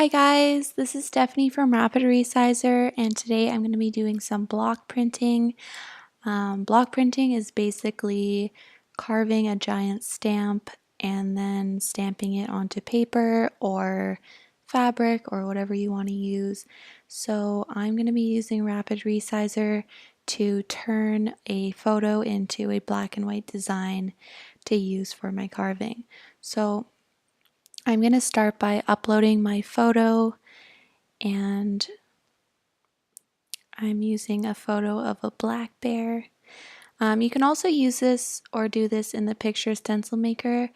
Hi guys, this is Stephanie from Rapid Resizer, and today I'm going to be doing some block printing. Block printing is basically carving a giant stamp and then stamping it onto paper or fabric or whatever you want to use. So I'm going to be using Rapid Resizer to turn a photo into a black and white design to use for my carving. So I'm going to start by uploading my photo, and I'm using a photo of a black bear. You can also use this or do this in the Picture Stencil Maker.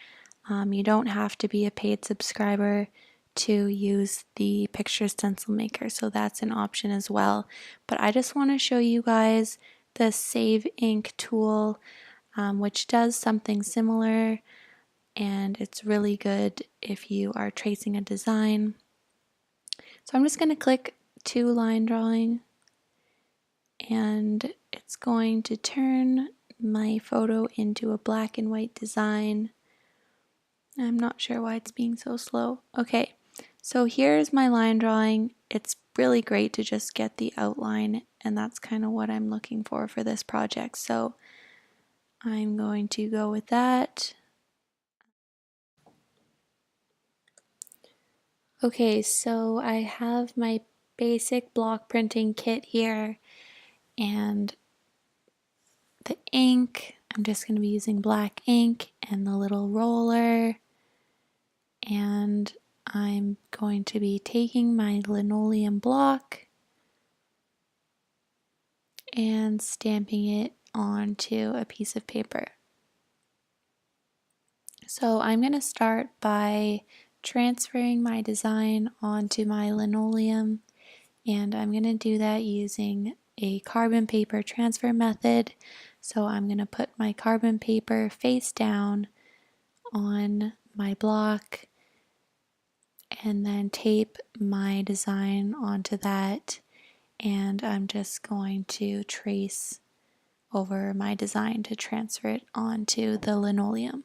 You don't have to be a paid subscriber to use the Picture Stencil Maker, so that's an option as well. But I just want to show you guys the Save Ink tool, which does something similar, and it's really good if you are tracing a design. So I'm just going to click to line drawing, and it's going to turn my photo into a black and white design. I'm not sure why it's being so slow. Okay, so here's my line drawing. It's really great to just get the outline, and that's kind of what I'm looking for this project. So I'm going to go with that. Okay, so I have my basic block printing kit here, and the ink, I'm just going to be using black ink and the little roller, and I'm going to be taking my linoleum block and stamping it onto a piece of paper. So I'm going to start by transferring my design onto my linoleum, and I'm going to do that using a carbon paper transfer method. So I'm going to put my carbon paper face down on my block and then tape my design onto that, and I'm just going to trace over my design to transfer it onto the linoleum.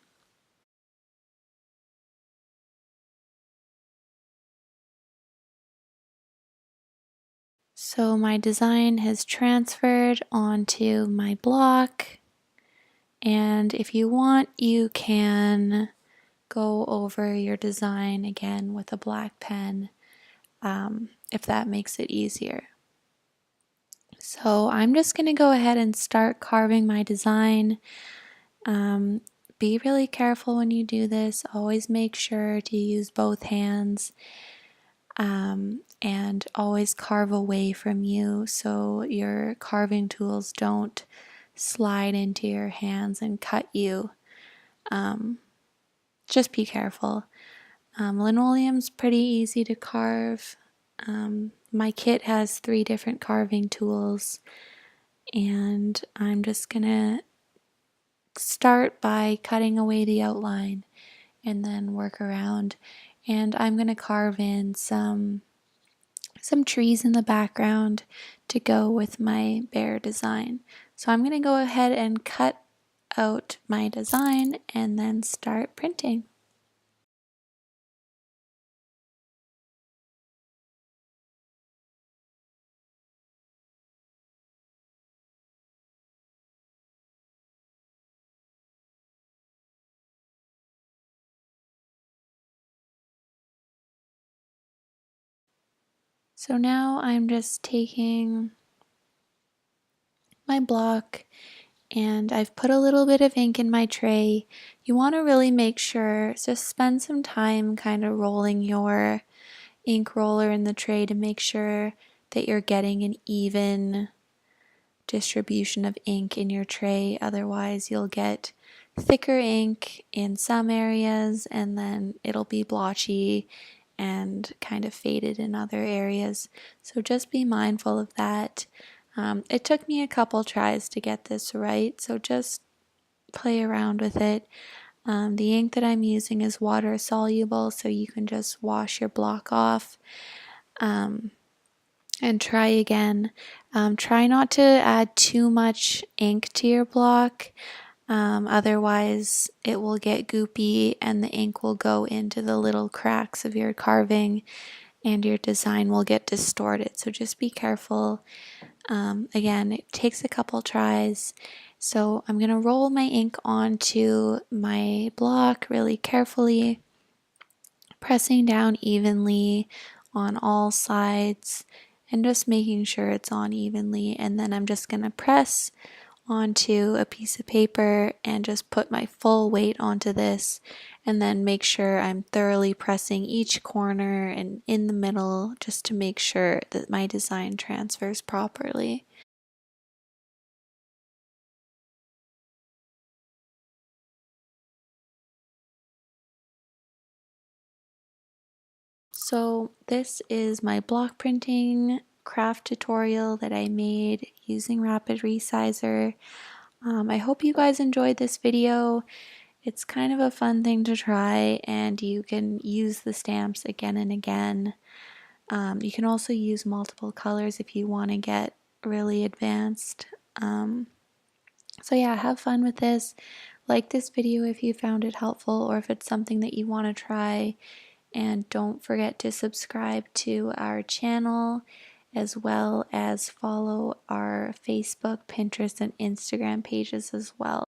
So my design has transferred onto my block, and if you want, you can go over your design again with a black pen, if that makes it easier. So I'm just going to go ahead and start carving my design. Be really careful when you do this. Always make sure to use both hands, and always carve away from you so your carving tools don't slide into your hands and cut you. Just be careful. Linoleum's pretty easy to carve. My kit has 3 different carving tools, and I'm just gonna start by cutting away the outline and then work around. And I'm gonna carve in some trees in the background to go with my bear design. So I'm gonna go ahead and cut out my design and then start printing. So now I'm just taking my block, and I've put a little bit of ink in my tray. You want to really make sure, just spend some time kind of rolling your ink roller in the tray to make sure that you're getting an even distribution of ink in your tray. Otherwise, you'll get thicker ink in some areas, and then it'll be blotchy and kind of faded in other areas. So just be mindful of that. It took me a couple tries to get this right, so just play around with it. The ink that I'm using is water soluble, so you can just wash your block off, and try again. Try not to add too much ink to your block, otherwise it will get goopy and the ink will go into the little cracks of your carving, and your design will get distorted. So just be careful. Again, it takes a couple tries. So I'm going to roll my ink onto my block really carefully, pressing down evenly on all sides and just making sure it's on evenly. And then I'm just going to press onto a piece of paper and just put my full weight onto this, and then make sure I'm thoroughly pressing each corner and in the middle just to make sure that my design transfers properly. So this is my block printing craft tutorial that I made using Rapid Resizer. I hope you guys enjoyed this video. It's kind of a fun thing to try, and you can use the stamps again and again. You can also use multiple colors if you want to get really advanced. So yeah, have fun with this. Like this video if you found it helpful or if it's something that you want to try. And don't forget to subscribe to our channel as well as follow our Facebook, Pinterest, and Instagram pages as well.